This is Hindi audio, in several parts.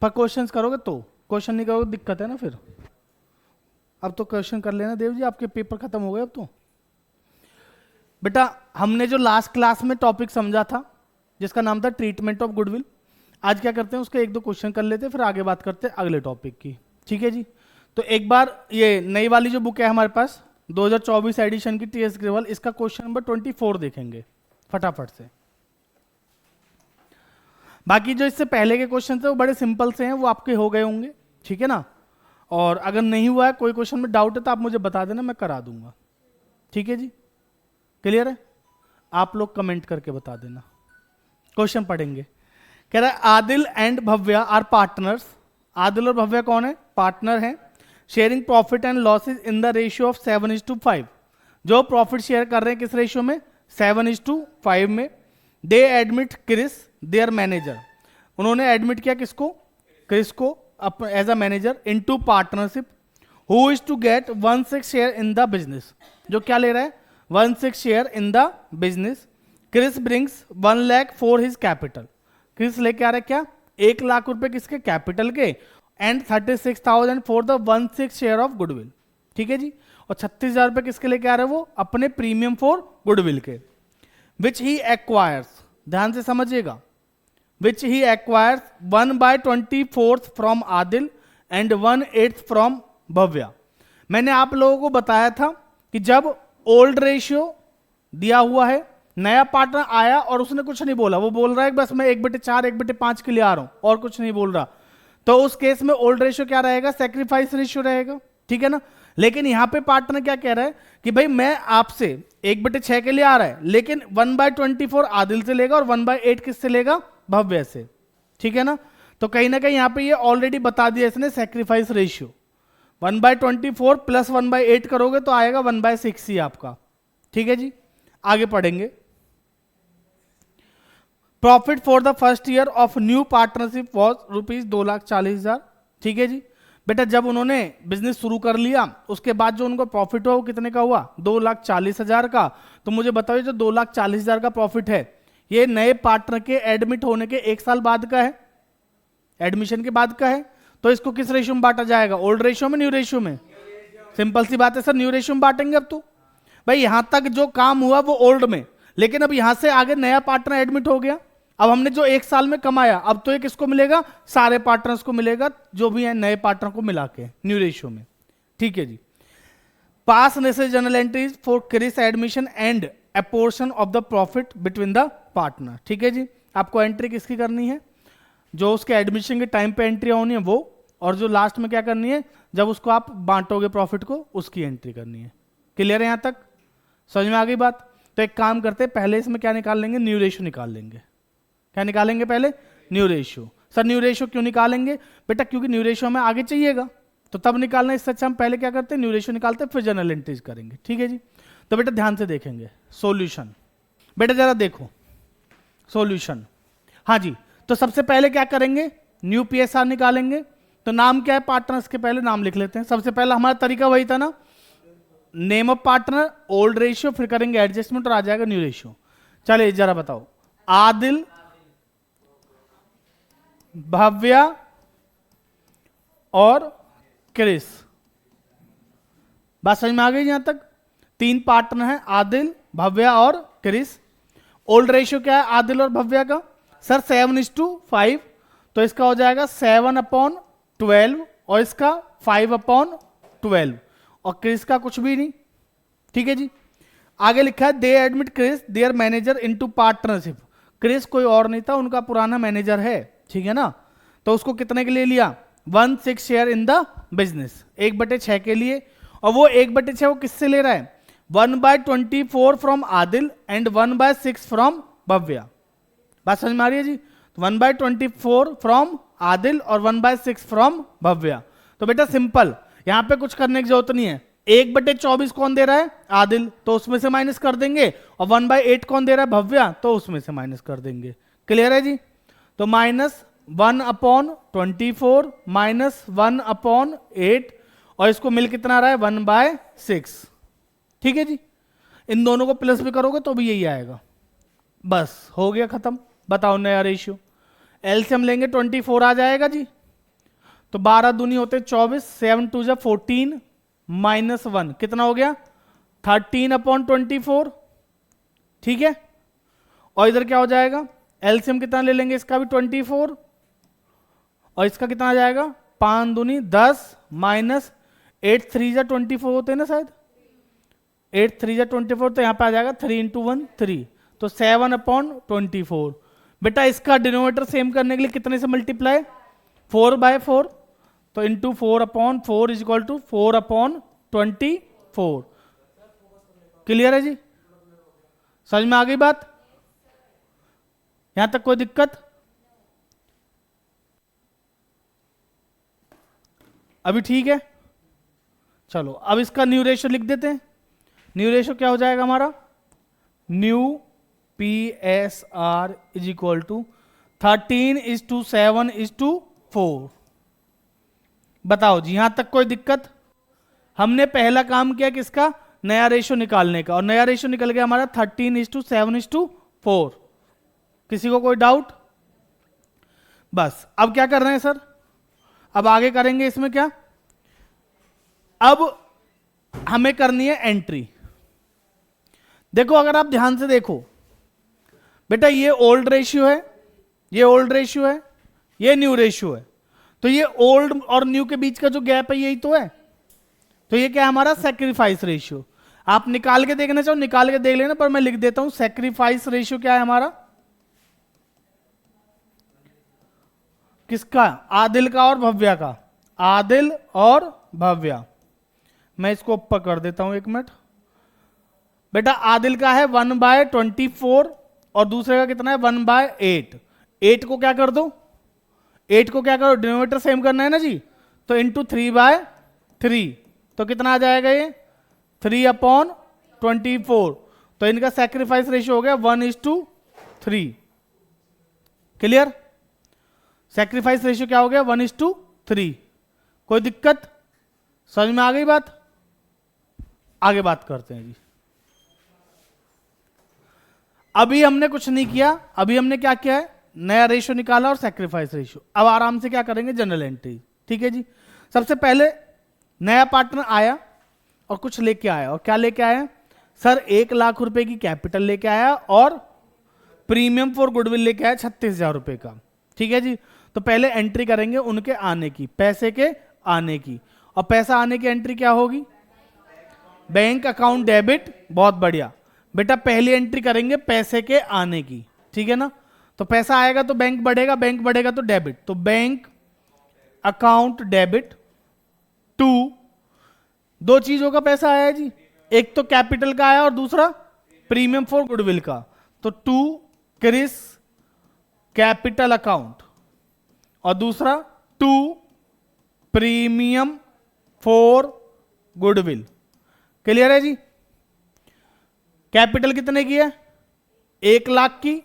पर क्वेश्चंस करोगे तो, क्वेश्चन नहीं करोगे दिक्कत है ना फिर। अब तो क्वेश्चन कर लेना देव जी, आपके पेपर खत्म हो गए अब तो। बेटा हमने जो लास्ट क्लास में टॉपिक समझा था जिसका नाम था ट्रीटमेंट ऑफ गुडविल, आज क्या करते हैं उसके एक दो क्वेश्चन कर लेते हैं, फिर आगे बात करते हैं अगले टॉपिक की। ठीक है जी। तो एक बार ये नई वाली जो बुक है हमारे पास 2024 एडिशन की टीएस ग्रेवाल, इसका क्वेश्चन नंबर 24 देखेंगे फटाफट से। बाकी जो इससे पहले के क्वेश्चन थे वो बड़े सिंपल से हैं, वो आपके हो गए होंगे। ठीक है ना। और अगर नहीं हुआ है कोई क्वेश्चन में डाउट है तो आप मुझे बता देना, मैं करा दूंगा। ठीक है जी, क्लियर है। आप लोग कमेंट करके बता देना। क्वेश्चन पढ़ेंगे। कह रहा है Adil and Bhavya are partners. Adil और भव्या कौन है? पार्टनर हैं। Sharing profit and losses in the ratio of 7:5। जो प्रॉफिट शेयर कर रहे हैं किस रेशियो में? 7:5 में। They admit Chris their manager. उन्होंने एडमिट किया किसको? क्रिस को as a manager into partnership. Who is to get 1/6 share in the business. जो क्या ले रहा है? 1/6 share in the business. Chris brings 1 lakh for his capital. Chris लेके आ रहा है क्या? 1 लाख रुपए किसके? कैपिटल के। And 36,000 for the 1/6 share of goodwill. ठीक है जी। और 36,000 रुपए किसके लेके आ रहे हैं वो? अपने प्रीमियम फॉर गुडविल के। विच ही एक्वायर्स, ध्यान से समझिएगा, which he acquires 1/24 from Adil and 1/8 from Bhavya. मैंने आप लोगों को बताया था कि जब ओल्ड रेशियो दिया हुआ है, नया पार्टनर आया और उसने कुछ नहीं बोला, वो बोल रहा है बस मैं 1/4 1/5 के लिए आ रहा हूं और कुछ नहीं बोल रहा, तो उस केस में ओल्ड रेशियो क्या रहेगा? सैक्रिफाइस रेशियो रहेगा। ठीक है ना। लेकिन यहां पे पार्टनर क्या कह रहा है कि भाई मैं आपसे 1/6 के लिए आ रहा है, लेकिन 1/24 आदिल से लेगा और 1/8 किससे लेगा? भव्य से। ठीक है ना। तो कहीं ना कहीं यहां पे ये ऑलरेडी बता दिया इसने सैक्रिफाइस रेशियो। 1/24 प्लस 1/8 करोगे तो आएगा 1/6 ही आपका। ठीक है जी। आगे पढ़ेंगे। Profit for the first year of new partnership was ₹2,40,000। ठीक है जी। बेटा जब उन्होंने बिजनेस शुरू कर लिया उसके बाद जो उनको प्रॉफिट हुआ वो कितने का हुआ? 2,40,000 का। तो मुझे बताओ जो 2,40,000 का प्रॉफिट है ये नए पार्टनर के एडमिट होने के 1 साल बाद का है, एडमिशन के बाद का है। तो इसको किस रेशियो में बांटा जाएगा? ओल्ड रेशियो में, न्यू रेशियो में? सिंपल सी बात है सर, न्यू रेशियो में बांटेंगे। अब तो भाई यहां तक जो काम हुआ वो ओल्ड में, लेकिन अब यहां से आगे नया पार्टनर एडमिट हो गया। अब हमने जो 1 साल में कमाया अब तो ये किसको मिलेगा? सारे पार्टनर्स को मिलेगा, जो भी है नए पार्टनर को मिला के न्यू रेशियो में। ठीक है जी। Pass necessary journal entries for Chris admission and a portion of the profit between the partner. ठीक है जी। आपको एंट्री किसकी करनी है? जो उसके एडमिशन के टाइम पे एंट्री होनी है वो, और जो लास्ट में क्या करनी है जब उसको आप बांटोगे प्रॉफिट को, उसकी एंट्री करनी है। क्लियर है यहां तक? समझ में आ गई बात? तो एक काम करते हैं, पहले इसमें क्या निकाल लेंगे? न्यू रेशियो निकाल लेंगे। क्या निकालेंगे पहले? New ratio. Sir new ratio क्यों निकालेंगे? बेटा क्योंकि न्यू रेशियो हमें आगे चाहिएगा, तो तब निकालना। इससे अच्छा हम पहले क्या करते हैं? न्यू रेशियो निकालते हैं फिर जनरल एंट्रीज करेंगे। ठीक है जी। तो बेटा ध्यान से देखेंगे सॉल्यूशन। बेटा जरा देखो सॉल्यूशन। हाँ जी। तो सबसे पहले क्या करेंगे? न्यू पीएसआर निकालेंगे। तो नाम क्या है पार्टनर्स के? पहले नाम लिख लेते हैं। सबसे पहला हमारा तरीका वही था ना, name of partner, old ratio, फिर करेंगे एडजस्टमेंट और आ जाएगा न्यू रेशियो। चलिए जरा बताओ, आदिल, भव्या और क्रिस। बात समझ में आ गई यहां तक? 3 पार्टनर हैं, आदिल, भव्या और क्रिस। ओल्ड रेशियो क्या है आदिल और भव्या का? सर 7:5। तो इसका हो जाएगा 7/12 और इसका 5/12 और क्रिस का कुछ भी नहीं। ठीक है जी। आगे लिखा है they admit Chris their manager into partnership. Chris कोई और नहीं था, उनका पुराना मैनेजर है। ठीक है ना। तो उसको कितने के लिए लिया? 1/6 शेयर इन द बिजनेस, 1/6 के लिए। और वो 1/6 वो किससे ले रहा है? 1/24 from Adil and 1/6 from Bhavya. बात समझ में आ रही है जी? 1/24 फ्रॉम आदिल और 1/6 फ्रॉम भव्या। तो बेटा सिंपल, यहां पे कुछ करने की जरूरत नहीं है। 1/24 कौन दे रहा है? आदिल, तो उसमें से माइनस कर देंगे। और 1/8 कौन दे रहा है? भव्या, तो उसमें से माइनस कर देंगे। क्लियर है जी? तो -1/24 -1/8 और इसको मिल कितना आ रहा है? 1/6। ठीक है जी। इन दोनों को प्लस भी करोगे तो भी यही आएगा। बस हो गया खत्म। बताओ नया रेशियो। एलसीएम लेंगे 24 आ जाएगा जी। तो 12 दूनी होते 24, 7 2 जा 14 -1 कितना हो गया 13/24। ठीक है, और इधर क्या हो जाएगा एलसीएम कितना ले लेंगे इसका भी 24, और इसका कितना आ जाएगा 5 दूनी 10 -8 3 जा 24 होते हैं ना शायद, 8 3 जा 24, तो यहाँ पे आ जाएगा 3 × 1 3, तो 7/24। बेटा इसका डिनोमिनेटर सेम करने के लिए कितने से मल्टीप्लाई 4/4, तो into 4/4 is equal to 4/24। Clear है जी, समझ में आ गई बात, यहां तक कोई दिक्कत? अभी ठीक है, चलो अब इसका न्यू रेशियो लिख देते हैं। न्यू रेशियो क्या हो जाएगा हमारा, new PSR is equal to 13:7:4। बताओ जी, यहां तक कोई दिक्कत? हमने पहला काम किया किसका, नया रेशियो निकालने का, और नया रेशियो निकल गया हमारा 13:7:4। किसी को कोई डाउट? बस अब क्या कर रहे हैं सर, अब आगे करेंगे इसमें क्या, अब हमें करनी है एंट्री। देखो अगर आप ध्यान से देखो बेटा, ये ओल्ड रेशियो है, ये ओल्ड रेशियो है, ये न्यू रेशियो है, तो ये ओल्ड और न्यू के बीच का जो गैप है यही तो है, तो ये क्या है हमारा सैक्रिफाइस रेशियो। आप निकाल के देखना चाहो निकाल के देख लेना, पर मैं लिख देता हूं सैक्रिफाइस रेशियो क्या है हमारा, किसका, आदिल का और भव्या का, आदिल और भव्या। मैं इसको ऊपर कर देता हूं 1 मिनट। बेटा आदिल का है 1/24 और दूसरे का कितना है 1/8। 8 को क्या कर दो, 8 को क्या करो, डिनोमिनेटर सेम करना है ना जी, तो इंटू 3/3, तो कितना आ जाएगा ये 3/24। तो इनका सैक्रिफाइस रेशियो हो गया 1:3। क्लियर, सैक्रिफाइस रेशियो क्या हो गया 1:3। कोई दिक्कत, समझ में आ गई बात? आगे बात करते हैं जी। अभी हमने कुछ नहीं किया, अभी हमने क्या किया है, नया रेशियो निकाला और सैक्रिफाइस रेशियो। अब आराम से क्या करेंगे, जनरल एंट्री। ठीक है जी, सबसे पहले नया पार्टनर आया और कुछ लेके आया, और क्या लेके आया सर, 1 लाख रुपए की कैपिटल लेके आया और प्रीमियम फॉर गुडविल लेके आया 36,000 रुपए का। ठीक है जी, तो पहले एंट्री करेंगे उनके आने की, पैसे के आने की, और पैसा आने की एंट्री क्या होगी, बैंक अकाउंट डेबिट। बहुत बढ़िया बेटा, पहली एंट्री करेंगे पैसे के आने की, ठीक है ना, तो पैसा आएगा तो बैंक बढ़ेगा, बैंक बढ़ेगा तो डेबिट, तो बैंक अकाउंट डेबिट टू, 2 चीजों का पैसा आया है जी, एक तो कैपिटल का आया और दूसरा प्रीमियम फॉर गुडविल का, तो टू क्रिस कैपिटल अकाउंट और दूसरा to premium for goodwill. Clear है जी, कैपिटल कितने की है 1 लाख की,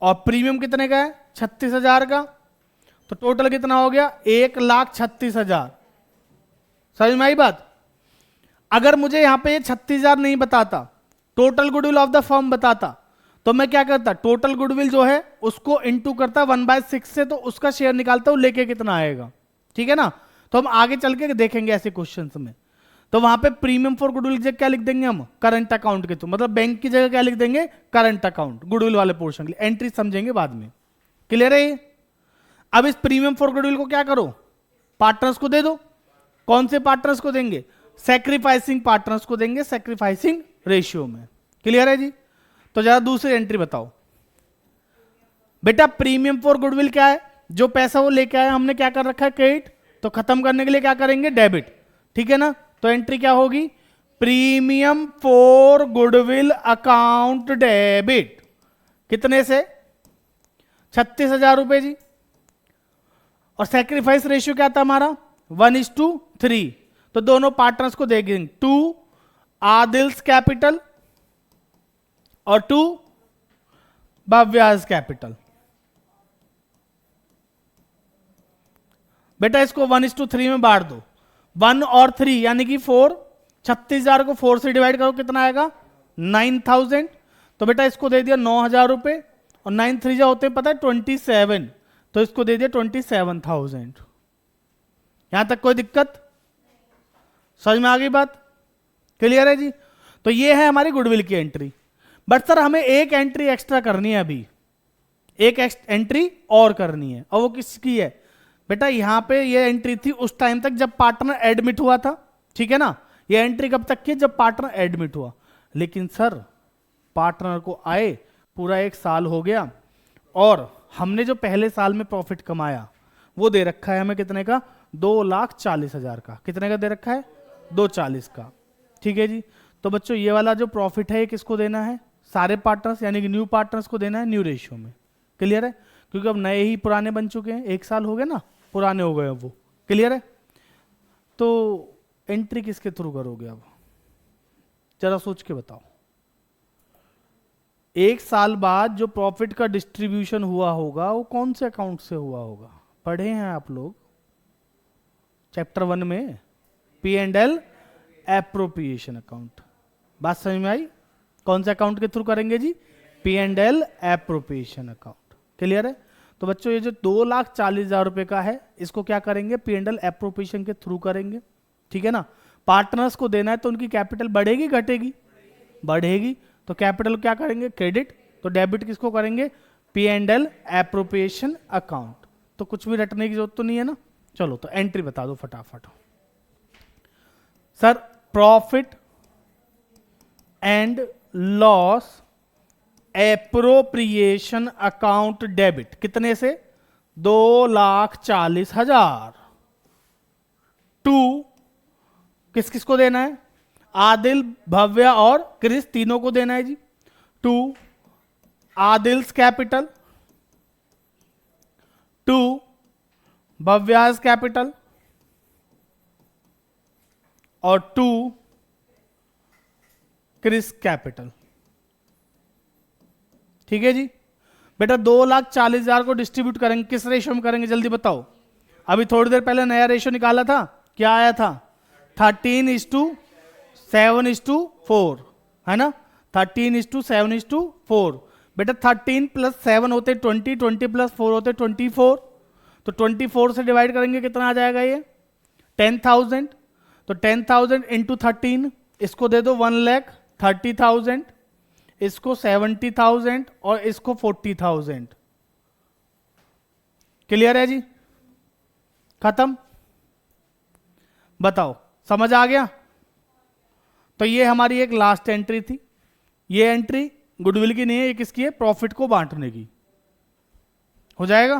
और प्रीमियम कितने का है 36,000 का, तो टोटल कितना हो गया 1,36,000। समझ में आई बात? अगर मुझे यहां पे 36,000 नहीं बताता, total goodwill of the firm बताता, तो मैं क्या करता, टोटल गुडविल जो है उसको इनटू करता 1/6 से, तो उसका शेयर निकालता हूं लेके कितना आएगा। ठीक है ना, तो हम आगे चल के देखेंगे ऐसे क्वेश्चंस में, तो वहां पे प्रीमियम फॉर गुडविल की जगह क्या लिख देंगे हम, करंट अकाउंट के थ्रू, मतलब बैंक की जगह क्या लिख देंगे, करंट अकाउंट, गुडविल वाले पोर्शन के लिए। एंट्री समझेंगे बाद में। क्लियर है ये? अब इस प्रीमियम फॉर गुडविल को क्या करो, पार्टनर्स को दे दो। कौन से पार्टनर्स को देंगे, सैक्रिफाइसिंग पार्टनर्स को देंगे, सैक्रिफाइसिंग रेशियो में। क्लियर है जी, तो जरा दूसरी एंट्री बताओ बेटा, प्रीमियम फॉर गुडविल क्या है, जो पैसा वो लेके आया हमने क्या कर रखा है क्रेडिट, तो खत्म करने के लिए क्या करेंगे डेबिट। ठीक है ना, तो एंट्री क्या होगी, premium for goodwill account debit, कितने से 36,000 रुपए जी, और सैक्रिफाइस रेशियो क्या था हमारा 1:3, तो दोनों पार्टनर्स को देंगे 2 आदिल्स कैपिटल और 2 भव्यास कैपिटल। बेटा इसको 1:3 में बांट दो, 1 और 3 यानी कि 4, 36,000 को 4 से डिवाइड करो कितना आएगा 9,000, तो बेटा इसको दे दिया 9,000 रुपए, और 9 3 होते हैं पता है 27, तो इसको दे दिया 27,000। यहां तक कोई दिक्कत? समझ में आ गई बात? क्लियर है जी? तो ये है हमारी गुडविल की एंट्री। बट सर हमें एक एंट्री एक्स्ट्रा करनी है, अभी एक एंट्री और करनी है, और वो किसकी है बेटा? यहां पे ये एंट्री थी उस टाइम तक जब पार्टनर एडमिट हुआ था, ठीक है ना? ये एंट्री कब तक की? जब पार्टनर एडमिट हुआ। लेकिन सर पार्टनर को आए पूरा 1 साल हो गया, और हमने जो पहले साल में प्रॉफिट कमाया वो दे रखा है हमें कितने का? 2,40,000 का। कितने का दे रखा है? 240 का। ठीक है जी। तो बच्चों ये वाला जो प्रॉफिट है ये किसको देना है? सारे पार्टनर्स यानी कि न्यू पार्टनर्स को देना है न्यू रेशियो में। क्लियर है? क्योंकि अब नए ही पुराने बन चुके हैं, 1 साल हो गए ना, पुराने हो गए अब वो। क्लियर है? तो एंट्री किसके थ्रू करोगे अब? जरा सोच के बताओ। 1 साल बाद जो प्रॉफिट का डिस्ट्रीब्यूशन हुआ होगा वो कौन से अकाउंट से हुआ होगा? पढ़े हैं आप लोग चैप्टर 1 में, P&L एप्रोप्रिएशन अकाउंट। बात समझ में आई? कौन से अकाउंट के थ्रू करेंगे जी? P&L appropriation account. क्लियर है? तो बच्चों ये जो 2,40,000 रुपए का है इसको क्या करेंगे? P&L एप्रोप्रिएशन के थ्रू करेंगे। ठीक है ना? पार्टनर्स को देना है तो उनकी कैपिटल बढ़ेगी घटेगी? बढ़ेगी। तो कैपिटल क्या करेंगे? क्रेडिट। तो डेबिट किसको करेंगे? P&L appropriation account. तो कुछ भी रटने की जरूरत तो नहीं है ना? चलो तो एंट्री बता दो फटाफट। Sir profit and loss appropriation account debit कितने से? 2,40,000 टू किस किस को देना है? आदिल, भव्य और क्रिस तीनों को देना है जी। To Adil's capital, to भव्यास capital, और टू क्रिस कैपिटल। ठीक है जी। बेटा 2,40,000 को डिस्ट्रीब्यूट करेंगे किस रेशियो में करेंगे? जल्दी बताओ। अभी थोड़ी देर पहले नया रेशियो निकाला था, क्या आया था? 13:7:4 है ना? 13:7:4। बेटा 13 + 7 होते 20, 20 + 4 होते 24। तो 24 से डिवाइड करेंगे कितना आ जाएगा? ये 10,000। तो 10,000 इंटू 13, इसको दे दो 1,30,000, इसको 70,000 और इसको 40,000। क्लियर है जी? खत्म? बताओ समझ आ गया? तो ये हमारी एक लास्ट एंट्री थी। ये एंट्री गुडविल की नहीं है, ये किसकी है? प्रॉफिट को बांटने की। हो जाएगा?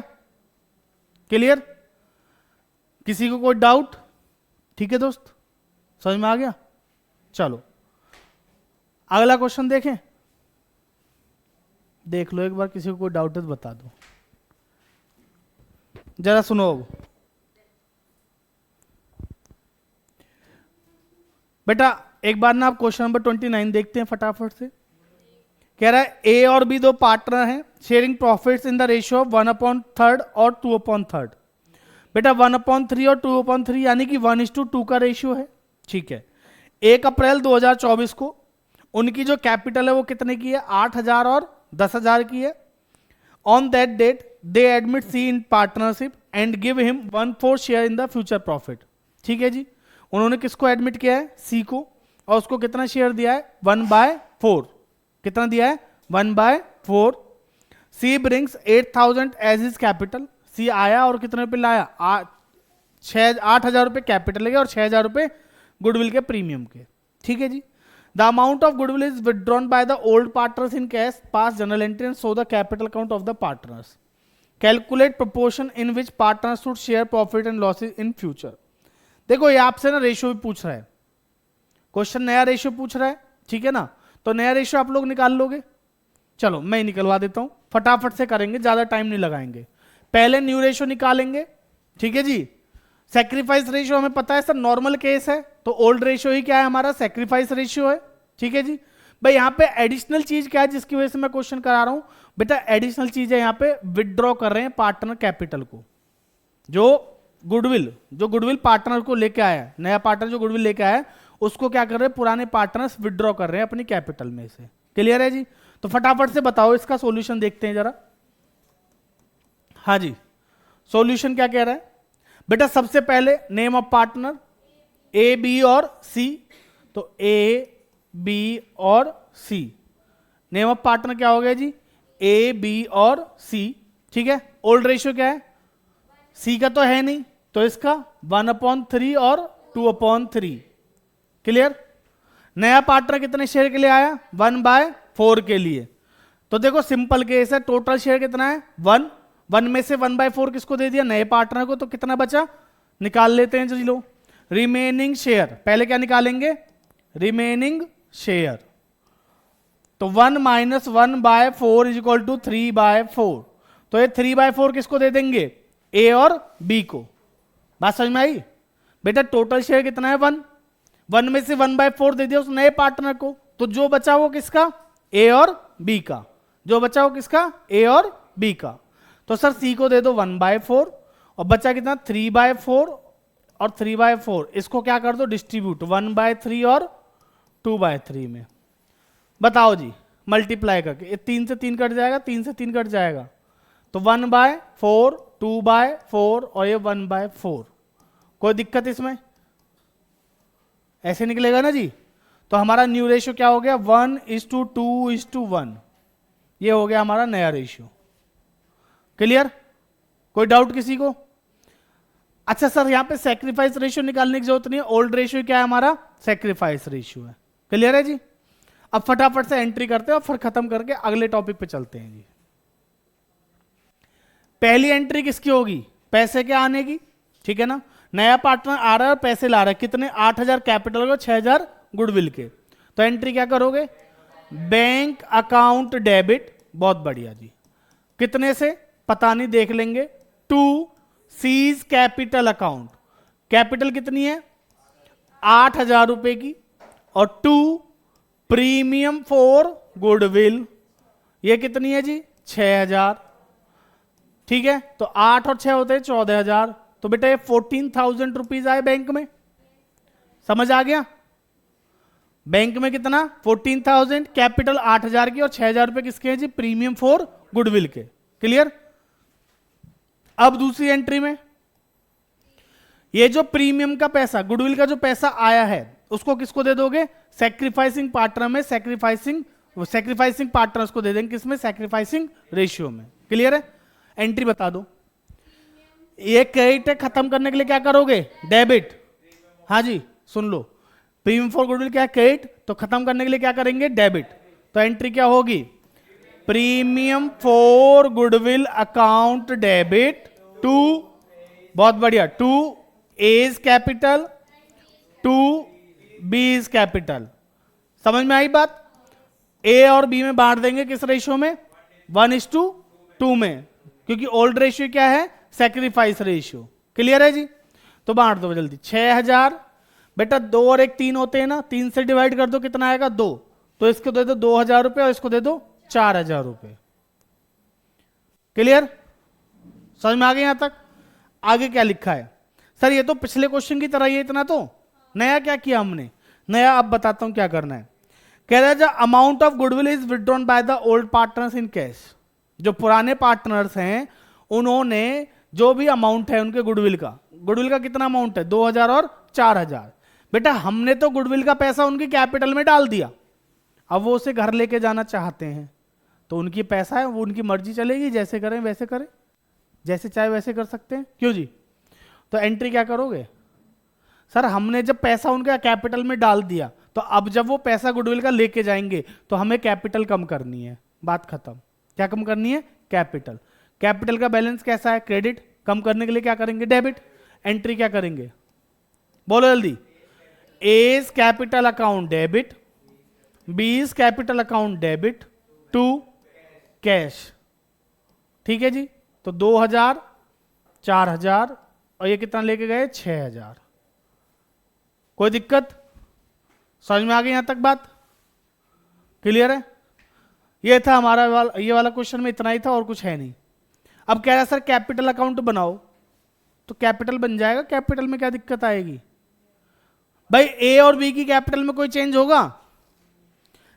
क्लियर? किसी को कोई डाउट? ठीक है दोस्त, समझ में आ गया? चलो अगला क्वेश्चन देखें। देख लो एक बार, किसी को कोई डाउट है तो बता दो। जरा सुनो अब। बेटा एक बार ना आप क्वेश्चन नंबर 29 देखते हैं फटाफट से। कह रहा है ए और बी दो पार्टनर हैं, sharing profits in the ratio of 1/3 और 2/3। बेटा 1/3 और 2/3 यानी कि 1:2 का रेशियो है। ठीक है। 1 अप्रैल 2024 को उनकी जो कैपिटल है वो कितने की है? 8,000 और 10,000 की है। On that date they admit C in partnership and give him 1/4 share in the future profit. ठीक है जी। उन्होंने किसको एडमिट किया है? सी को। और उसको कितना शेयर दिया है? 1/4। कितना दिया है? 1/4। सी ब्रिंग्स 8,000 एज इज कैपिटल। सी आया और कितने पे लाया? 8,000 रुपए कैपिटल लगे और 6,000 रुपए गुडविल के प्रीमियम के। ठीक है जी। The amount of goodwill is withdrawn by the old partners in cash, pass general entry and so the capital account of the partners. Calculate proportion in which partners should share profit and losses in future. देखो ये आपसे ना रेशियो भी पूछ रहा है, क्वेश्चन नया रेशियो पूछ रहा है। ठीक है ना? तो नया रेशियो आप लोग निकाल लोगे। चलो मैं ही निकलवा देता हूं, फटाफट से करेंगे, ज्यादा टाइम नहीं लगाएंगे। पहले न्यू रेशियो निकालेंगे। ठीक है जी। सैक्रिफाइस रेशियो हमें पता है सर नॉर्मल केस है, तो ओल्ड रेशियो ही क्या है हमारा? सैक्रिफाइस रेशियो है। ठीक है जी। भाई यहाँ पे एडिशनल चीज क्या है जिसकी वजह से मैं क्वेश्चन करा रहा हूं? बेटा एडिशनल चीज है यहाँ पे, विदड्रॉ कर रहे हैं पार्टनर कैपिटल को। जो गुडविल पार्टनर को लेके आया, नया पार्टनर जो गुडविल लेके आया उसको क्या कर रहे हैं? पुराने पार्टनर्स विदड्रॉ कर रहे हैं अपनी कैपिटल में से। क्लियर है जी? तो फटाफट से बताओ, इसका सॉल्यूशन देखते हैं जरा। हाँ जी, सॉल्यूशन क्या कह रहा है बेटा, सबसे पहले name of partner A B और सी, तो ए बी और सी, नेम ऑफ पार्टनर क्या हो गया जी, ए बी और सी, ठीक है। ओल्ड रेशियो क्या है, सी का तो है नहीं, तो इसका 1/3 और 2/3, क्लियर। नया पार्टनर कितने शेयर के लिए आया, 1/4 के लिए, तो देखो सिंपल केस है, टोटल शेयर कितना है 1, 1 में से 1/4 किसको दे दिया, नए पार्टनर को, तो कितना बचा, निकाल लेते हैं जी लो, रिमेनिंग शेयर, पहले क्या निकालेंगे, रिमेनिंग शेयर, तो 1 - 1/4 = 3/4, तो ये 3/4 किसको दे देंगे, ए और बी को। बात समझ में आई बेटा, टोटल शेयर कितना है 1, 1 में से 1/4 दे दिया उस नए पार्टनर को, तो जो बचा वो किसका, ए और बी का, जो बचा वो किसका, ए और बी का। तो सर सी को दे दो 1/4 और बचा कितना 3/4 और 3/4, इसको क्या कर दो डिस्ट्रीब्यूट 1/3 और 2/3 में। बताओ जी मल्टीप्लाई करके, ये 3 से 3 कट जाएगा, 3 से 3 कट जाएगा, तो 1/4, 2/4 और ये 1/4, कोई दिक्कत इसमें, ऐसे निकलेगा ना जी। तो हमारा न्यू रेशियो क्या हो गया, 1:2:1, ये हो गया हमारा नया रेशियो, क्लियर। कोई डाउट किसी को। अच्छा सर यहां पे सैक्रिफाइस रेशियो निकालने की जरूरत नहीं है, ओल्ड रेशियो क्या है हमारा, सैक्रिफाइस रेशियो है, क्लियर है जी। अब फटाफट से एंट्री करते हैं और फिर खत्म करके अगले टॉपिक पे चलते हैं जी। पहली एंट्री किसकी होगी, पैसे के आने की, ठीक है ना। नया पार्टनर आ रहा है और पैसे ला रहा है, कितने 8000 कैपिटल के 6000 गुडविल के, तो एंट्री क्या करोगे, बैंक अकाउंट डेबिट, बहुत बढ़िया जी, कितने से पता नहीं देख लेंगे, to C's capital account, capital कितनी है 8000 रुपए की, और टू प्रीमियम फॉर गुडविल, ये कितनी है जी 6000, ठीक है। तो 8 और 6 होते हैं 14000, तो बेटा ये 14,000 रुपीज आए बैंक में, समझ आ गया। बैंक में कितना 14,000, कैपिटल 8000 की और 6000 रुपए किसके हैं जी, प्रीमियम फॉर गुडविल के, क्लियर। अब दूसरी एंट्री में ये जो प्रीमियम का पैसा, गुडविल का जो पैसा आया है, उसको किसको दे दोगे, सैक्रिफाइसिंग पार्टनर में, सैक्रिफाइसिंग पार्टनर्स को दे देंगे, किसमें, सैक्रिफाइसिंग रेशियो में, क्लियर है। एंट्री बता दो, ये क्रेडिट है, खत्म करने के लिए क्या करोगे, डेबिट, हाँ जी सुन लो, प्रीमियम फॉर गुडविल क्या है क्रेडिट, तो खत्म करने के लिए क्या करेंगे, डेबिट, तो एंट्री क्या होगी, premium for goodwill account debit to, बहुत बढ़िया, to A's capital, to B's capital, समझ में आई बात। ए और बी में बांट देंगे किस रेशियो में, 1:2 में, क्योंकि ओल्ड रेशियो क्या है, सैक्रिफाइस रेशियो, क्लियर है जी। तो बांट दो जल्दी, 6000 बेटा 2 और 1 3 होते हैं ना, 3 से डिवाइड कर दो कितना आएगा 2, तो इसको दे दो 2000 रुपए और इसको दे दो 4000 रुपए, क्लियर, समझ में आ गया यहां तक। आगे क्या लिखा है, सर ये तो पिछले क्वेश्चन की तरह ही है, इतना तो नया क्या किया हमने, नया अब बताता हूं क्या करना है। कह रहा है the amount of goodwill is withdrawn bye the old partners in cash, जो पुराने पार्टनर्स हैं उन्होंने जो भी अमाउंट है उनके गुडविल का कितना अमाउंट है 2000 और 4000, बेटा हमने तो गुडविल का पैसा उनकी कैपिटल में डाल दिया, अब वो उसे घर लेके जाना चाहते हैं, तो उनकी पैसा है, वो उनकी मर्जी चलेगी, जैसे करें वैसे करें, जैसे चाहे वैसे कर सकते हैं, क्यों जी। तो एंट्री क्या करोगे, सर हमने जब पैसा उनका कैपिटल में डाल दिया, तो अब जब वो पैसा गुडविल का लेके जाएंगे तो हमें कैपिटल कम करनी है, बात खत्म। क्या कम करनी है, कैपिटल, कैपिटल का बैलेंस कैसा है क्रेडिट, कम करने के लिए क्या करेंगे, डेबिट। एंट्री क्या करेंगे, बोलो जल्दी, A's capital account debit, B's capital account debit, to cash, ठीक है जी। तो 2000, 4000 और ये कितना लेके गए 6000, कोई दिक्कत, समझ में आ गई यहां तक बात, क्लियर है। ये था हमारा ये वाला क्वेश्चन में इतना ही था और कुछ है नहीं। अब कह रहा है सर कैपिटल अकाउंट बनाओ, तो कैपिटल बन जाएगा, कैपिटल में क्या दिक्कत आएगी भाई, ए और बी की कैपिटल में कोई चेंज होगा,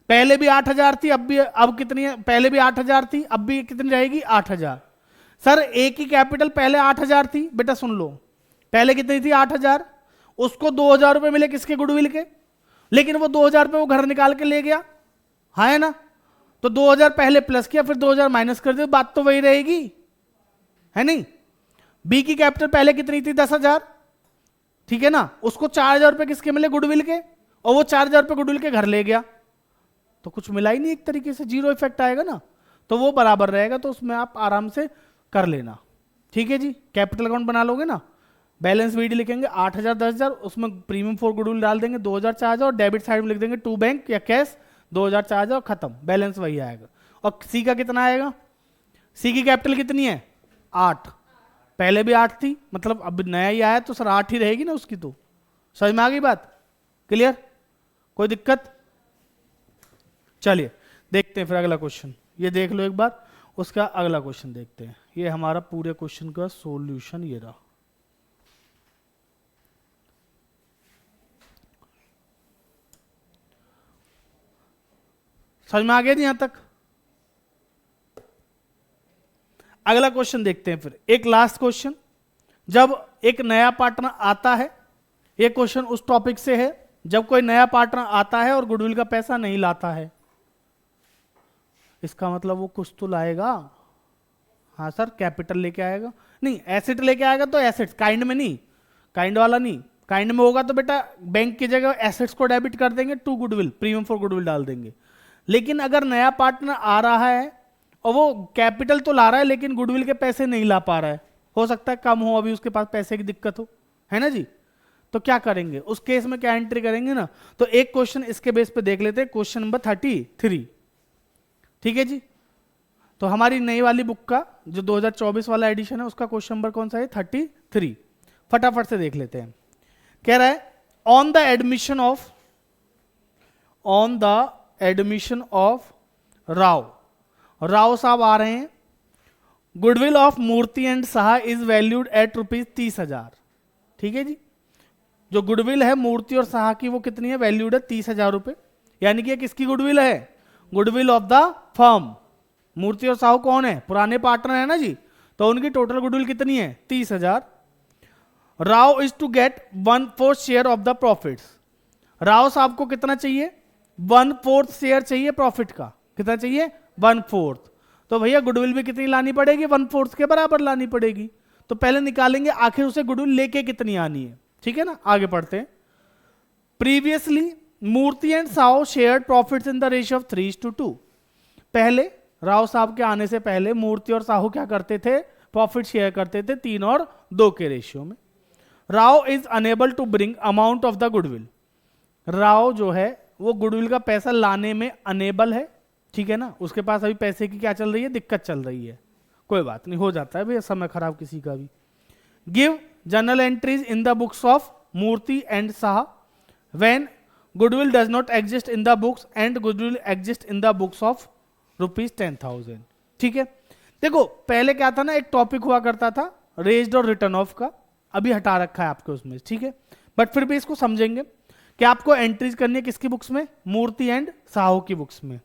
पहले भी 8000 थी, अब कितनी है, पहले भी 8000 थी, अब भी कितनी रहेगी 8000, सर ए की कैपिटल पहले 8,000 थी, बेटा सुन लो, पहले कितनी थी 8,000, उसको 2,000 रुपए मिले किसके, गुडविल के, लेकिन वो 2,000 रुपए वो घर निकाल के ले गया, हाँ है ना, तो 2,000 पहले प्लस किया फिर 2,000 माइनस कर दिया, बात तो वही रहेगी, है नहीं। बी की कैपिटल पहले कितनी थी 10,000, ठीक है ना, उसको 4,000 रुपए किसके मिले, गुडविल के, और वो 4,000 रुपए गुडविल के घर ले गया, तो कुछ मिला ही नहीं, एक तरीके से जीरो इफेक्ट आएगा ना, तो वो बराबर रहेगा, तो उसमें आप आराम से कर लेना, ठीक है जी। कैपिटल अकाउंट बना लोगे ना, बैलेंस वीडी लिखेंगे 8,000 10,000, उसमें प्रीमियम फॉर गुडविल डाल देंगे 2,000 4,000, और डेबिट साइड में लिख देंगे टू बैंक या कैश 2,000 4,000, खत्म, बैलेंस वही आएगा। और सी का कितना आएगा, सी की कैपिटल कितनी है 8, पहले भी 8 थी, मतलब अब नया ही आया तो सर 8 ही रहेगी ना उसकी, तो समझ में आ गई बात, क्लियर, कोई दिक्कत। चलिए देखते हैं फिर अगला क्वेश्चन, ये देख लो एक बार, उसका अगला क्वेश्चन देखते हैं। ये हमारा पूरे क्वेश्चन का सॉल्यूशन ये रहा। समझ में आ गया जी यहां तक। अगला क्वेश्चन देखते हैं फिर, एक लास्ट क्वेश्चन, जब एक नया पार्टनर आता है, ये क्वेश्चन उस टॉपिक से है, जब कोई नया पार्टनर आता है और गुडविल का पैसा नहीं लाता है, इसका मतलब वो कुछ तो लाएगा, हाँ सर कैपिटल लेके आएगा, नहीं एसेट लेके आएगा, तो एसेट्स काइंड में नहीं, काइंड वाला नहीं, काइंड में होगा तो बेटा बैंक की जगह एसेट्स को डेबिट कर देंगे, to goodwill premium for goodwill डाल देंगे। लेकिन अगर नया पार्टनर आ रहा है और वो कैपिटल तो ला रहा है लेकिन गुडविल के पैसे नहीं ला पा रहा है, हो सकता है कम हो, अभी उसके पास पैसे की दिक्कत हो, है ना जी, तो क्या करेंगे उस केस में, क्या एंट्री करेंगे ना। तो एक क्वेश्चन इसके बेस पे देख लेते हैं, क्वेश्चन नंबर 33, ठीक है जी। तो हमारी नई वाली बुक का जो 2024 वाला एडिशन है उसका क्वेश्चन नंबर कौन सा है 33, फटाफट से देख लेते हैं। कह रहा है on the admission of Rao साहब आ रहे हैं, goodwill of Murthy and Saha is valued at ₹30,000, ठीक है जी। जो गुडविल है मूर्ति और साहा की वो कितनी है, वैल्यूड है 30,000 रुपए, यानी कि किसकी गुडविल है, गुडविल ऑफ द फर्म। मूर्ति और साहू कौन है, पुराने पार्टनर है ना जी, तो उनकी टोटल गुडविल कितनी है 30,000। Rao is to get 1/4 share of the profits, Rao साहब को कितना चाहिए 1/4 शेयर चाहिए प्रॉफिट का, कितना चाहिए 1/4, तो भैया गुडविल भी कितनी लानी पड़ेगी 1/4 के बराबर लानी पड़ेगी। तो पहले निकालेंगे आखिर उसे गुडविल लेके कितनी आनी है, ठीक है ना। आगे पढ़ते हैं। Previously Murthy and Sahu shared profits in the ratio of 3:2। पहले राव साहब के आने से पहले मूर्ति और साहू क्या करते थे, प्रॉफिट शेयर करते थे 3 और 2 के रेशियो में। Rao is unable to bring amount of the goodwill, Rao जो है वो गुडविल का पैसा लाने में अनेबल है, ठीक है ना, उसके पास अभी पैसे की क्या चल रही है, दिक्कत चल रही है, कोई बात नहीं, हो जाता है भैया समय खराब किसी का भी। Give journal entries in the books of Murthy and Saha when goodwill does not exist in the books and goodwill exist in the books of ₹10,000, ठीक है। देखो पहले क्या था ना, एक टॉपिक हुआ करता था रेज्ड और रिटर्न ऑफ का, अभी हटा रखा है आपके उसमें, ठीक है, बट फिर भी इसको समझेंगे कि आपको एंट्रीज करनी है किसकी बुक्स में, मूर्ति एंड साहो की बुक्स में,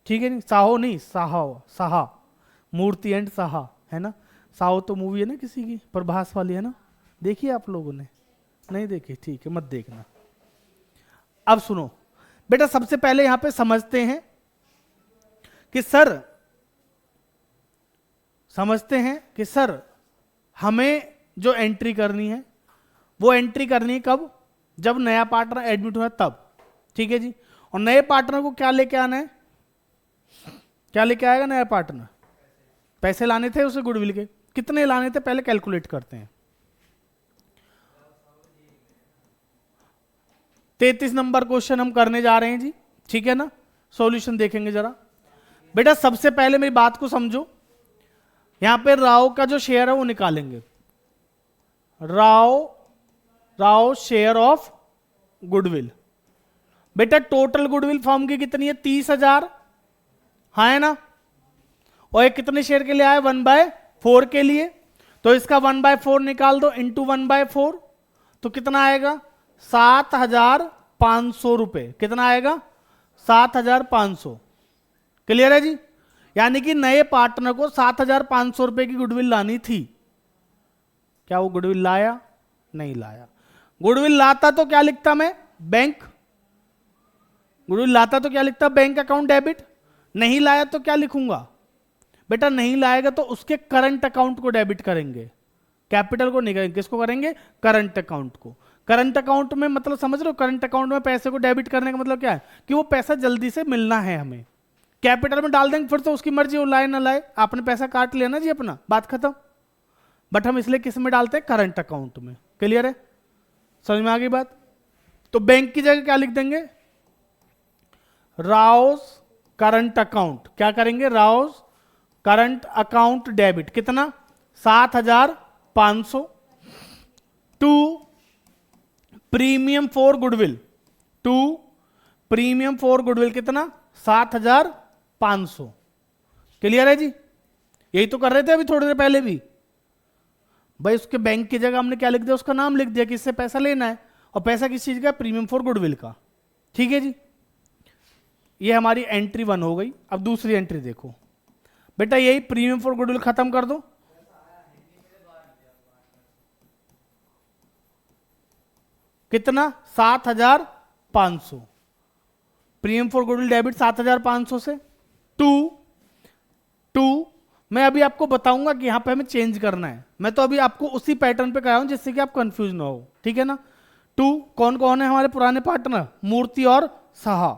ठीक है, नहीं साहो नहीं साहा, मूर्ति एंड साहा है ना। साहो तो मूवी है ना किसी की, प्रभास वाली है ना, देखिए आप लोगों ने, नहीं देखी, ठीक है मत देखना। अब सुनो बेटा, सबसे पहले यहां पे समझते हैं कि सर हमें जो एंट्री करनी है वो एंट्री करनी है कब, जब नया पार्टनर एडमिट हुआ तब, ठीक है जी। और नए पार्टनर को क्या लेके आना है, क्या लेके आएगा नया पार्टनर, पैसे लाने थे उसे गुडविल के, कितने लाने थे पहले कैलकुलेट करते हैं। 33 नंबर क्वेश्चन हम करने जा रहे हैं जी, ठीक है ना। सॉल्यूशन देखेंगे जरा बेटा, सबसे पहले मेरी बात को समझो, यहां पे राव का जो शेयर है वो निकालेंगे, राव शेयर ऑफ गुडविल। बेटा टोटल गुडविल फर्म की कितनी है 30,000, हाँ है ना, और एक कितने शेयर के लिए आया 1/4 के लिए, तो इसका 1/4 निकाल दो इंटू 1/4, तो कितना आएगा 7,500 रुपए, कितना आएगा 7,500, क्लियर है जी। यानी कि नए पार्टनर को 7,500 रुपए की गुडविल लानी थी। क्या वो गुडविल लाया? नहीं लाया। गुडविल लाता तो क्या लिखता मैं? बैंक। गुडविल लाता तो क्या लिखता? Bank account debit. नहीं लाया तो क्या लिखूंगा? बेटा नहीं लाएगा तो उसके करंट अकाउंट को डेबिट करेंगे, कैपिटल को नहीं करेंगे। किसको करेंगे? करंट अकाउंट को। करंट अकाउंट में मतलब समझ रहे हो? करंट अकाउंट में पैसे को डेबिट करने का मतलब क्या है कि वो पैसा जल्दी से मिलना है हमें। कैपिटल में डाल देंगे फिर तो उसकी मर्जी, वो लाए ना लाए, आपने पैसा काट लिया ना जी अपना, बात खत्म। बट हम इसलिए किस में डालते हैं? करंट अकाउंट में। क्लियर है? समझ में आ गई बात? तो बैंक की जगह क्या लिख देंगे? Rao's current account. क्या करेंगे? Rao's current account debit. कितना? 7,500 to premium for goodwill. To premium for goodwill कितना? 7,500। क्लियर है जी? यही तो कर रहे थे अभी थोड़ी देर पहले भी भाई। उसके बैंक की जगह हमने क्या लिख दिया? उसका नाम लिख दिया कि इससे पैसा लेना है, और पैसा किस चीज का? प्रीमियम फॉर गुडविल का। ठीक है जी, ये हमारी एंट्री 1 हो गई। अब दूसरी एंट्री देखो बेटा, यही प्रीमियम फॉर गुडविल खत्म कर दो। कितना? 7,500। प्रीमियम फॉर गुडविल डेबिट 7,500 से टू मैं अभी आपको बताऊंगा कि यहां पे हमें चेंज करना है। मैं तो अभी आपको उसी पैटर्न पे कराया हूं जिससे कि आप कंफ्यूज ना हो। ठीक है ना? टू कौन कौन है हमारे पुराने पार्टनर? मूर्ति और साहा।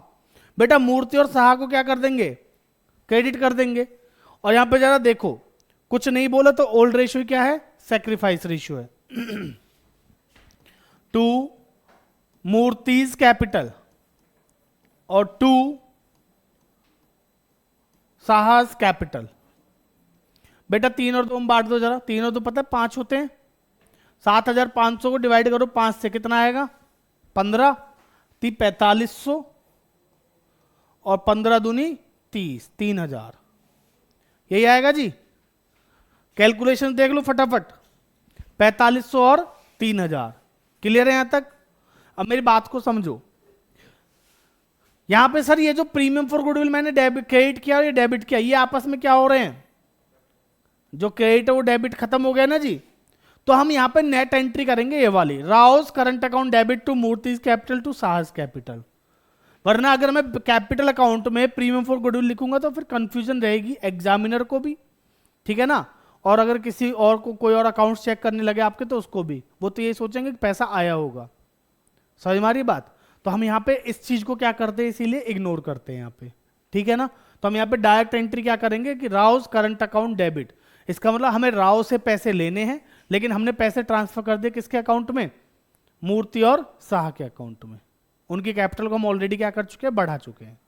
बेटा मूर्ति और साहा को क्या कर देंगे? क्रेडिट कर देंगे। और यहां पे जरा देखो, कुछ नहीं बोला तो ओल्ड रेशियो क्या है? सैक्रिफाइस रेशियो है। टू मूर्तिज कैपिटल और टू साहाज कैपिटल। बेटा 3 और 2 में बांट दो जरा। 3 और 2 पता है 5 होते हैं। 7,500 को डिवाइड करो 5 से, कितना आएगा? 15। 4,500 और 15 दूनी 30, 3,000। यही आएगा जी। कैलकुलेशन देख लो फटाफट। 4,500 और 3,000। क्लियर है यहां तक? अब मेरी बात को समझो। यहां पे सर ये जो प्रीमियम फॉर गुडविल मैंने डेबिट क्रेडिट किया और ये डेबिट किया, ये आपस में क्या हो रहे हैं? जो क्रेडिट है वो डेबिट खत्म हो गया ना जी। तो हम यहां पे नेट एंट्री करेंगे, ये वाली Rao's current account debit to Murthy's capital to Saha's capital. वरना अगर मैं कैपिटल अकाउंट में प्रीमियम फॉर गुडविल लिखूंगा तो फिर कंफ्यूजन रहेगी एग्जामिनर को भी। ठीक है ना? और अगर किसी और को कोई और अकाउंट चेक करने लगे आपके तो उसको भी, वो तो ये सोचेंगे कि पैसा आया होगा। समझ में आ रही बात? तो हम यहाँ पे इस चीज को क्या करते हैं, इसीलिए इग्नोर करते हैं यहाँ पे। ठीक है ना? तो हम यहाँ पे डायरेक्ट एंट्री क्या करेंगे कि राउस करंट अकाउंट डेबिट। इसका मतलब हमें राव से पैसे लेने हैं, लेकिन हमने पैसे ट्रांसफर कर दिए किसके अकाउंट में? मूर्ति और साहा के अकाउंट में। उनकी कैपिटल को हम ऑलरेडी क्या कर चुके हैं? बढ़ा चुके हैं।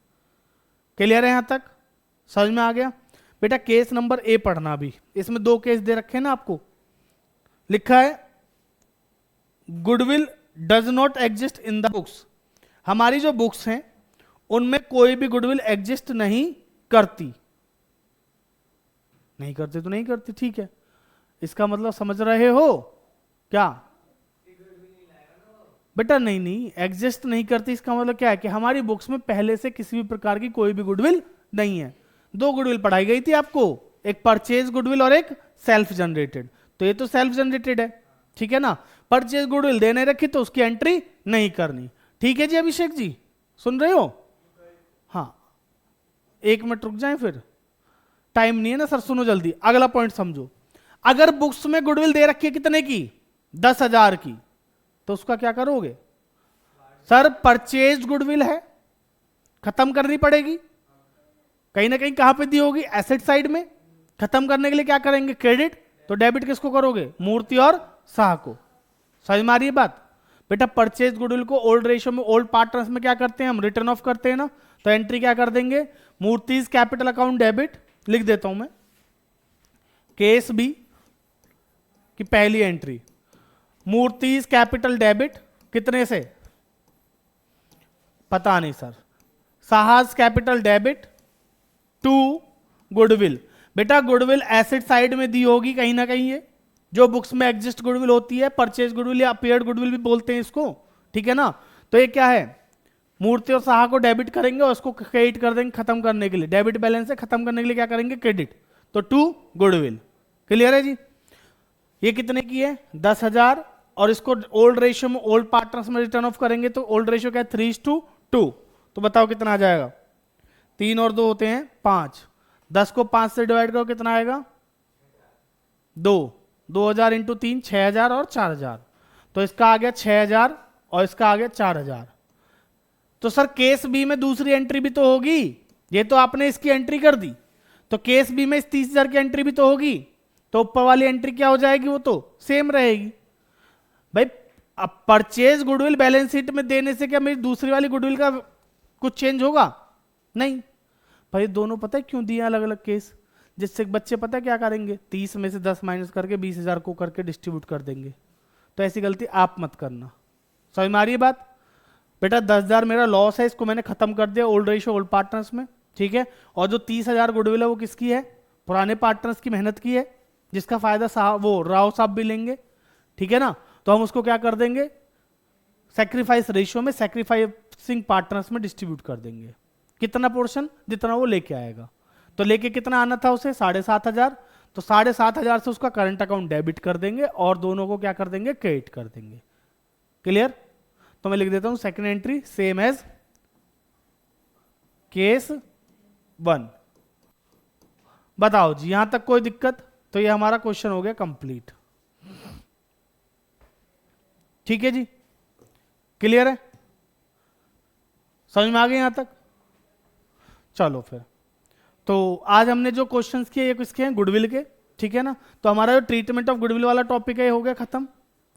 क्लियर है यहां तक? समझ में आ गया? बेटा केस नंबर ए पढ़ना भी। इसमें 2 केस दे रखे हैं ना आपको। लिखा है goodwill does not exist in the books. हमारी जो बुक्स हैं उनमें कोई भी गुडविल एग्जिस्ट नहीं करती। नहीं करती तो नहीं करती, ठीक है। इसका मतलब समझ रहे हो क्या? बेटा नहीं एग्जिस्ट नहीं करती, इसका मतलब क्या है कि हमारी बुक्स में पहले से किसी भी प्रकार की कोई भी गुडविल नहीं है। 2 गुडविल पढ़ाई गई थी आपको, एक परचेज गुडविल और एक सेल्फ जनरेटेड। तो ये तो सेल्फ जनरेटेड है, ठीक है ना? परचेज गुडविल देने रखी तो उसकी एंट्री नहीं करनी। ठीक है जी अभिषेक जी, सुन रहे हो? हाँ 1 मिनट रुक जाए, फिर टाइम नहीं है ना सर। सुनो जल्दी, अगला पॉइंट समझो। अगर बुक्स में गुडविल दे रखी है कितने की? 10,000 की, तो उसका क्या करोगे? सर परचेज गुडविल है, खत्म करनी पड़ेगी। कहीं ना कहीं कहां पे दी होगी? एसेट साइड में। खत्म करने के लिए क्या करेंगे? क्रेडिट। तो डेबिट किसको करोगे? मूर्ति और साह को। समझ में आ रही है बात? बेटा परचेज गुडविल को ओल्ड रेशियो में, ओल्ड पार्टनर्स में क्या करते हैं हम? रिटर्न ऑफ करते हैं ना। तो एंट्री क्या कर देंगे? मूर्तिज कैपिटल अकाउंट डेबिट। लिख देता हूं मैं केस बी की पहली एंट्री, मूर्तिज कैपिटल डेबिट कितने से? पता नहीं सर। साहस कैपिटल डेबिट टू गुडविल। बेटा गुडविल एसेट साइड में दी होगी कहीं ना कहीं, ये जो बुक्स में एग्जिस्ट गुडविल होती है, परचेज गुडविल या अपीयर्ड गुडविल भी बोलते हैं इसको, ठीक है ना? तो ये क्या है? मूर्ति और साहा को डेबिट करेंगे और उसको क्रेडिट कर देंगे खत्म करने के लिए। डेबिट बैलेंस है, खत्म करने के लिए क्या करेंगे, क्रेडिट। तो 2 गुडविल। क्लियर है जी। ये कितने की है, 10,000, और इसको ओल्ड रेशियो में, ओल्ड पार्टनर्स में रिटर्न ऑफ करेंगे तो ओल्ड रेशियो क्या है, 3:2। तो बताओ कितना आ जाएगा, 3 और 2 होते हैं 5। 10 को 5 से डिवाइड करो कितना आएगा, 2,000 इंटू 3, 6,000 और 4,000। तो इसका आ गया 6,000 और इसका आ गया 4,000। तो सर केस बी में दूसरी एंट्री भी तो होगी, ये तो आपने इसकी एंट्री कर दी, तो केस बी में इस 30,000 की एंट्री भी तो होगी, तो ऊपर वाली एंट्री क्या हो जाएगी, वो तो सेम रहेगी। भाई अब परचेज गुडविल बैलेंस शीट में देने से क्या मेरी दूसरी वाली गुडविल का कुछ चेंज होगा, नहीं। भाई दोनों पता है क्यों दिए अलग अलग केस, जिससे बच्चे पता है क्या करेंगे, 30 में से 10 माइनस करके 20,000 को करके डिस्ट्रीब्यूट कर देंगे। तो ऐसी गलती आप मत करना। समझ में आ रही है बात। बेटा 10,000 मेरा लॉस है, इसको मैंने खत्म कर दिया ओल्ड रेशियो ओल्ड पार्टनर्स में, ठीक है। और जो 30,000 गुडविल है वो किसकी है, पुराने पार्टनर्स की मेहनत की है, जिसका फायदा साहब वो राव साहब भी लेंगे, ठीक है ना। तो हम उसको क्या कर देंगे, सैक्रिफाइस रेशियो में, सैक्रिफाइसिंग पार्टनर्स में डिस्ट्रीब्यूट कर देंगे। कितना पोर्शन, जितना वो लेके आएगा। तो लेके कितना आना था उसे, 7,500। तो 7,500 से उसका करंट अकाउंट डेबिट कर देंगे और दोनों को क्या कर देंगे, क्रेडिट कर देंगे। क्लियर। तो मैं लिख देता हूं second entry same as case 1। बताओ जी यहां तक कोई दिक्कत, तो ये हमारा क्वेश्चन हो गया कंप्लीट। ठीक है जी, क्लियर है, समझ में आ गए यहां तक। चलो फिर, तो आज हमने जो क्वेश्चंस किए ये किसके हैं, गुडविल के, ठीक है ना। तो हमारा जो ट्रीटमेंट ऑफ गुडविल वाला टॉपिक है ये हो गया खत्म,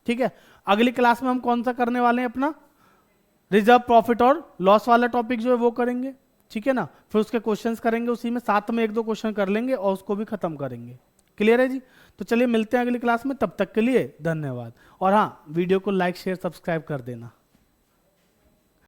ठीक है। अगली क्लास में हम कौन सा करने वाले हैं, अपना रिजर्व प्रॉफिट और लॉस वाला टॉपिक जो है वो करेंगे, ठीक है ना। फिर उसके क्वेश्चंस करेंगे, उसी में साथ में 1-2 क्वेश्चन कर लेंगे और उसको भी खत्म करेंगे। क्लियर है जी। तो चलिए मिलते हैं अगली क्लास में, तब तक के लिए धन्यवाद। और हाँ, वीडियो को लाइक शेयर सब्सक्राइब कर देना।